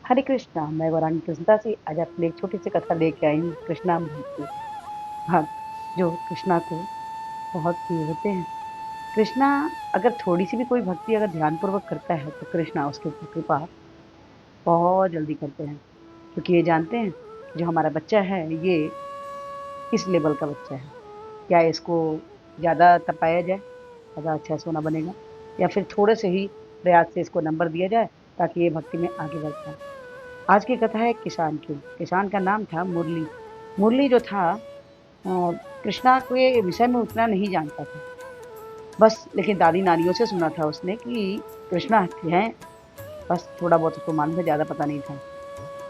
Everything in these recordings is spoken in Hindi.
हरे कृष्णा, मैं वरानी तुलसीदासी आज आपके लिए एक छोटी सी कथा लेके आई हूँ। कृष्णामृत की। भक्त जो कृष्णा को बहुत प्रिय होते हैं। कृष्णा अगर थोड़ी सी भी कोई भक्ति अगर ध्यान पूर्वक करता है तो कृष्णा उसके ऊपर कृपा बहुत जल्दी करते हैं, क्योंकि ये जानते हैं कि जो हमारा बच्चा है ये किस लेवल का बच्चा है। क्या इसको ज़्यादा तपाया जाए, ज़्यादा अच्छा सोना बनेगा, या फिर थोड़े से ही प्रयास से इसको नंबर दिया जाए ताकि ये भक्ति में आगे बढ़ पाए। आज की कथा है किसान की। किसान का नाम था मुरली। मुरली जो था कृष्णा के विषय में उतना नहीं जानता था। बस लेकिन दादी नानियों से सुना था उसने कि कृष्णा हैं, बस थोड़ा बहुत उसको मालूम था, ज़्यादा पता नहीं था।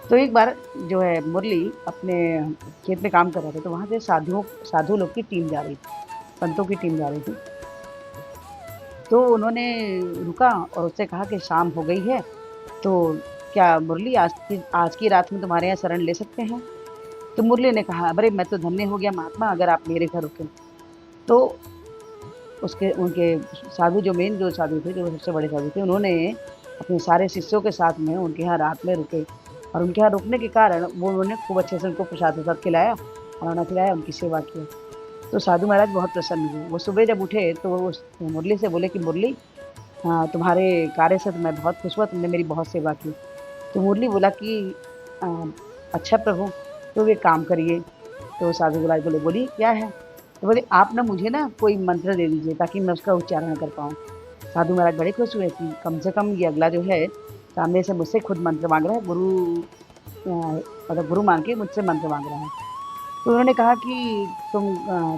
तो एक बार जो है मुरली अपने खेत में काम कर रहे थे, तो वहाँ से साधु लोग की टीम जा रही थी, संतों की टीम जा रही थी। तो उन्होंने रुका और उससे कहा कि शाम हो गई है, तो क्या मुरली आज की रात में तुम्हारे यहाँ शरण ले सकते हैं? तो मुरली ने कहा, अरे मैं तो धन्य हो गया महात्मा, अगर आप मेरे घर रुके। तो उसके उनके साधु जो साधु थे, जो सबसे बड़े साधु थे, उन्होंने अपने सारे शिष्यों के साथ में उनके यहाँ रात में रुके। और उनके यहाँ रुकने के कारण वो उन्होंने खूब अच्छे से उनको प्रसाद वसाद खिलाया, खाना खिलाया, उनकी सेवा की। तो साधु महाराज बहुत प्रसन्न हुए। वो सुबह जब उठे तो वो उस मुरली से बोले कि मुरली, हाँ, तुम्हारे कार्य से तो मैं बहुत खुश हुआ, तुमने मेरी बहुत सेवा की। तो मुरली बोला कि "अ, अच्छा प्रभु, तो एक काम करिए।" तो साधु महाराज बोले, बोलिए क्या है? तो बोले, आप ना मुझे ना कोई मंत्र दे दीजिए ताकि मैं उसका उच्चारण कर पाऊँ। साधु महाराज बड़े खुश हुए कि कम से कम ये अगला जो है सामने से मुझसे खुद मंत्र मांग रहा है, मतलब गुरु मांग के मुझसे मंत्र मांग रहा है। तो उन्होंने कहा कि तुम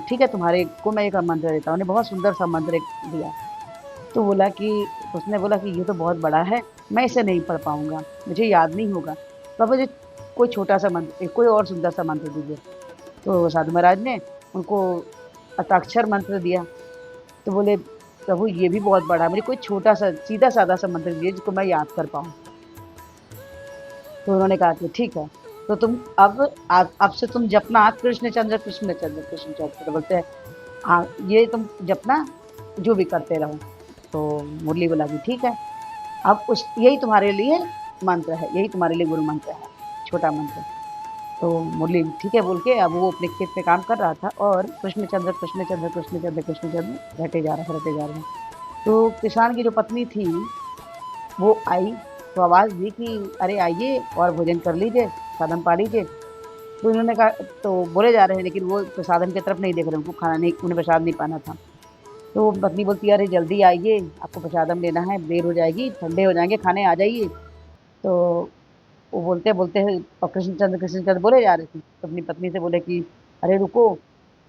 ठीक है, तुम्हारे को मैं एक मंत्र देता हूँ। उन्हें बहुत सुंदर सा मंत्र एक दिया। तो बोला कि उसने बोला कि ये तो बहुत बड़ा है, मैं इसे नहीं पढ़ पाऊंगा, मुझे याद नहीं होगा। तो मुझे कोई छोटा सा मंत्र, कोई और सुंदर सा मंत्र दीजिए। तो साधु महाराज ने उनको अष्टाक्षर मंत्र दिया। तो बोले, प्रभु ये भी बहुत बड़ा है, मुझे कोई छोटा सा सीधा साधा सा मंत्र दीजिए जिसको मैं याद कर पाऊँ। तो उन्होंने कहा कि ठीक है, तो तुम अब से तुम जपना कृष्ण चंद्र कृष्ण चंद्र कृष्ण चंद्र। तो बोलते हैं, हाँ ये तुम जपना, जो भी करते रहो। तो मुरली बोला कि ठीक है, अब उस यही तुम्हारे लिए मंत्र है, यही तुम्हारे लिए गुरु मंत्र है, छोटा मंत्र। तो मुरली ठीक है बोल के अब वो अपने खेत में काम कर रहा था, और कृष्ण चंद्र कृष्ण चंद्र कृष्ण चंद्र कृष्ण चंद्र रटे जा रहे हैं। तो किसान की जो पत्नी थी वो आई, तो आवाज दी कि अरे आइए और भोजन कर लीजिए, साधन पा लीजिए। तो उन्होंने कहा, तो बोले जा रहे हैं लेकिन वो प्रसादम की तरफ नहीं देख रहे, उनको खाना नहीं, उन्हें प्रसाद नहीं पाना था। तो पत्नी बोलती है, अरे जल्दी आइए, आपको प्रसादम लेना है, देर हो जाएगी, ठंडे हो जाएंगे खाने, आ जाइए। तो वो बोलते बोलते हैं, और कृष्णचंद्र बोले जा रहे थे, तो अपनी पत्नी से बोले कि अरे रुको,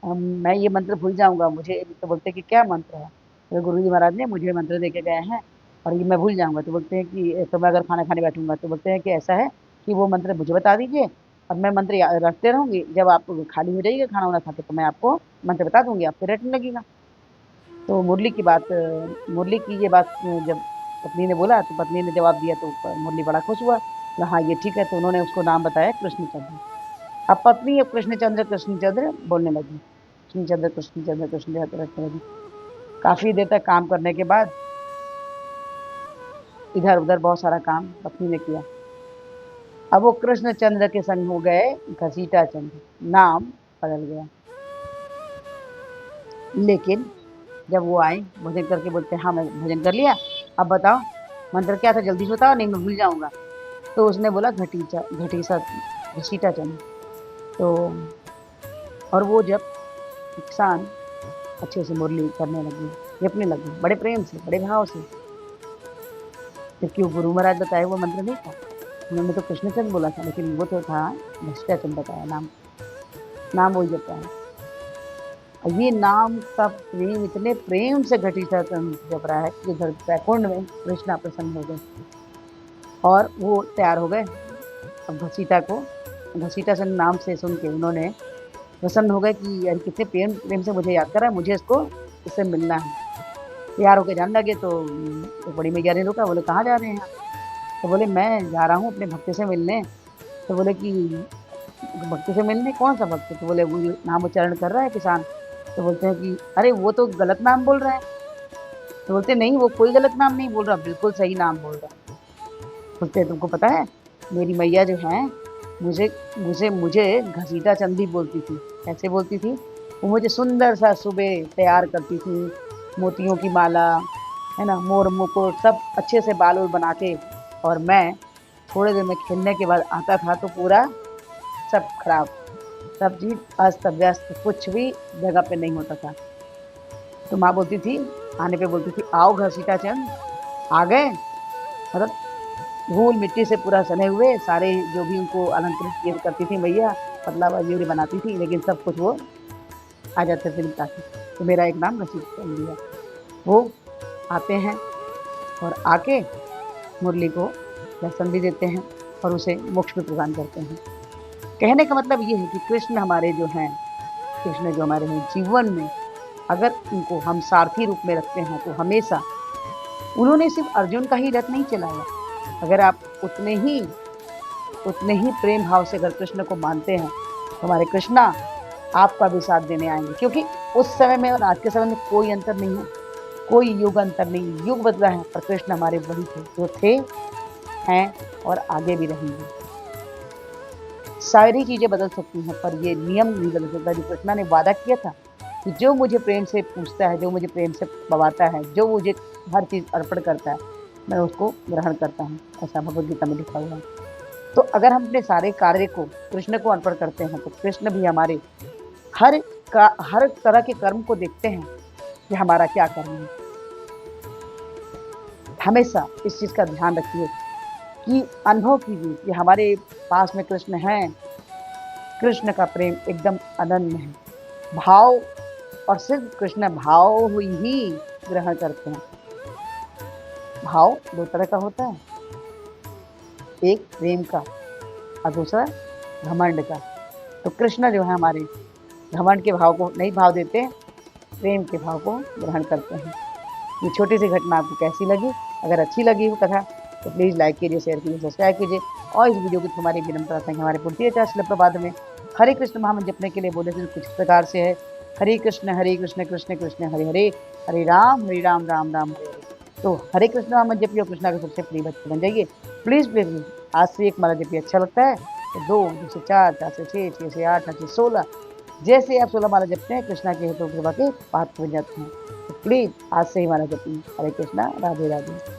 मैं ये मंत्र भूल जाऊंगा मुझे। तो बोलते हैं कि क्या मंत्र है? तो गुरु जी महाराज ने मुझे मंत्र दे के गए हैं और ये मैं भूल जाऊंगा। तो बोलते हैं कि तो मैं अगर खाना खाने बैठूंगा, तो बोलते हैं कि ऐसा है कि वो मंत्र मुझे बता दीजिए और मैं मंत्र रटते रहूंगी, जब आप खाली हो जाइएगा खाना वाना खा के तो मैं आपको मंत्र बता दूंगी, आपको रटने लगेगा। तो मुरली की ये बात जब पत्नी ने बोला तो पत्नी ने जवाब दिया, तो मुरली बड़ा खुश हुआ, बोला, हाँ ये ठीक है। तो उन्होंने उसको नाम बताया कृष्णचंद्र। अब पत्नी अब कृष्णचंद्र बोलने लगी, कृष्णचंद्र कृष्णचंद्र कृष्णचंद्र रटने लगी। काफी देर तक काम करने के बाद इधर उधर बहुत सारा काम पत्नी ने किया। अब वो कृष्णचंद्र के संग हो गए घसीटा चंद्र, नाम बदल गया। लेकिन जब वो आए भोजन करके, बोलते हैं हाँ मैं भोजन कर लिया, अब बताओ मंत्र क्या था, जल्दी से बताओ नहीं मैं भूल जाऊंगा। तो उसने बोला घटीसा घसीटा चंद्र। तो और वो जब किसान अच्छे से मुरली करने लगे, जपने लगे बड़े प्रेम से, बड़े भाव से, जबकि वो गुरु महाराज बताए वो मंत्र नहीं था। उन्होंने तो कृष्णचंद्र बोला था, लेकिन वो तो था घसीटा चंद्र बताया, नाम नाम वही जपता है। और ये नाम का प्रेम, इतने प्रेम से घटीसा चंद्र जप रहा है कि उधर बैकुंठ में कृष्णा प्रसन्न हो गए और वो तैयार हो गए। अब घसीटा चंद्र नाम से सुन के उन्होंने प्रसन्न हो गए कि यार कितने प्रेम प्रेम से मुझे याद करा, मुझे इससे मिलना है। तैयार होके जाने लगे। तो बड़ी मैया ने रोका, बोले कहाँ जा रहे हैं आप? तो बोले मैं जा रहा हूँ अपने भक्त से मिलने। तो बोले कि भक्त से मिलने, कौन सा भक्त? तो बोले वो जो नाम उच्चारण कर रहा है किसान। तो बोलते हैं कि अरे वो तो गलत नाम बोल रहा है। तो बोलते नहीं, वो कोई गलत नाम नहीं बोल रहा, बिल्कुल सही नाम बोल रहा है। बोलते हैं तुमको पता है मेरी मैया जो है मुझे मुझे मुझे घसीटा चंदी बोलती थी। कैसे बोलती थी? वो मुझे सुंदर सा सुबह तैयार करती थी, मोतियों की माला, है ना, मोर मुकुट सब अच्छे से बाल उल बना के, और मैं थोड़े देर में खेलने के बाद आता था तो पूरा सब खराब, सब चीज अस्त व्यस्त, कुछ भी जगह पे नहीं होता था। तो माँ बोलती थी, आने पे बोलती थी, आओ घसीटा चंद आ गए। मतलब धूल मिट्टी से पूरा सने हुए सारे, जो भी उनको अलंकृत किए करती थी मैया, पतला वगैरह बनाती थी, लेकिन सब कुछ वो आ जाते थे निपटा के। तो मेरा एक नाम घसीटा चंद दिया। वो आते हैं और आके मुरली को दर्शन भी देते हैं और उसे मोक्ष भी प्रदान करते हैं। कहने का मतलब ये है कि कृष्ण हमारे जो हैं, कृष्ण जो हमारे हैं जीवन में, अगर उनको हम सारथी रूप में रखते हैं तो हमेशा उन्होंने सिर्फ अर्जुन का ही रथ नहीं चलाया। अगर आप उतने ही प्रेम भाव से अगर कृष्ण को मानते हैं तो हमारे कृष्णा आपका भी साथ देने आएंगे, क्योंकि उस समय में और आज के समय में कोई अंतर नहीं है, कोई युग अंतर नहीं। युग बदला है पर कृष्ण हमारे वही थे जो थे, हैं और आगे भी रहेंगे। सारी चीजें बदल सकती हैं पर ये नियम नहीं बदल सकता जो कृष्णा ने वादा किया था कि जो मुझे प्रेम से पूछता है, जो मुझे प्रेम से पवाता है, जो मुझे हर चीज अर्पण करता है, मैं उसको ग्रहण करता हूँ। ऐसा भगवद गीता में लिखा हुआ है। तो अगर हम अपने सारे कार्य को कृष्ण को अर्पण करते हैं तो कृष्ण भी हमारे हर हर तरह के कर्म को देखते हैं कि हमारा क्या कर्म है। हमेशा इस चीज का ध्यान रखिए कि अनुभव कीजिए कि हमारे पास में कृष्ण हैं। कृष्ण का प्रेम एकदम अनन्य है। भाव, और सिर्फ कृष्ण भाव ही ग्रहण करते हैं। भाव दो तरह का होता है, एक प्रेम का और दूसरा घमंड का। तो कृष्ण जो है हमारे घमंड के भाव को नहीं भाव देते, प्रेम के भाव को ग्रहण करते हैं। ये छोटी सी घटना आपको कैसी लगी? अगर अच्छी लगी हो कथा तो प्लीज़ लाइक कीजिए, शेयर कीजिए, सब्सक्राइब कीजिए, और इस वीडियो को तुम्हारी विनम्रता से हमारे पुरती चैनल प्रभात में हरे कृष्ण महामंत्र जपने के लिए बोले थे कुछ प्रकार से है, हरे कृष्ण कृष्ण कृष्ण हरे हरे, हरे राम राम राम हरे हरे। तो हरे कृष्ण महामंत्र जपिए और कृष्णा के सबसे प्रिय भक्त बन जाइए। प्लीज़ प्लीज़ आज से एक माला जपिए, अच्छा लगता है तो 2, 2 से 4, 4 से 6, 6 से 8, 8 से 16, जैसे आप 16 माला जपते हैं कृष्णा के हितों कृपा के पात्र बन जाते हैं। तो प्लीज आज से ही माला जपिए। हरे कृष्णा, राधे राधे।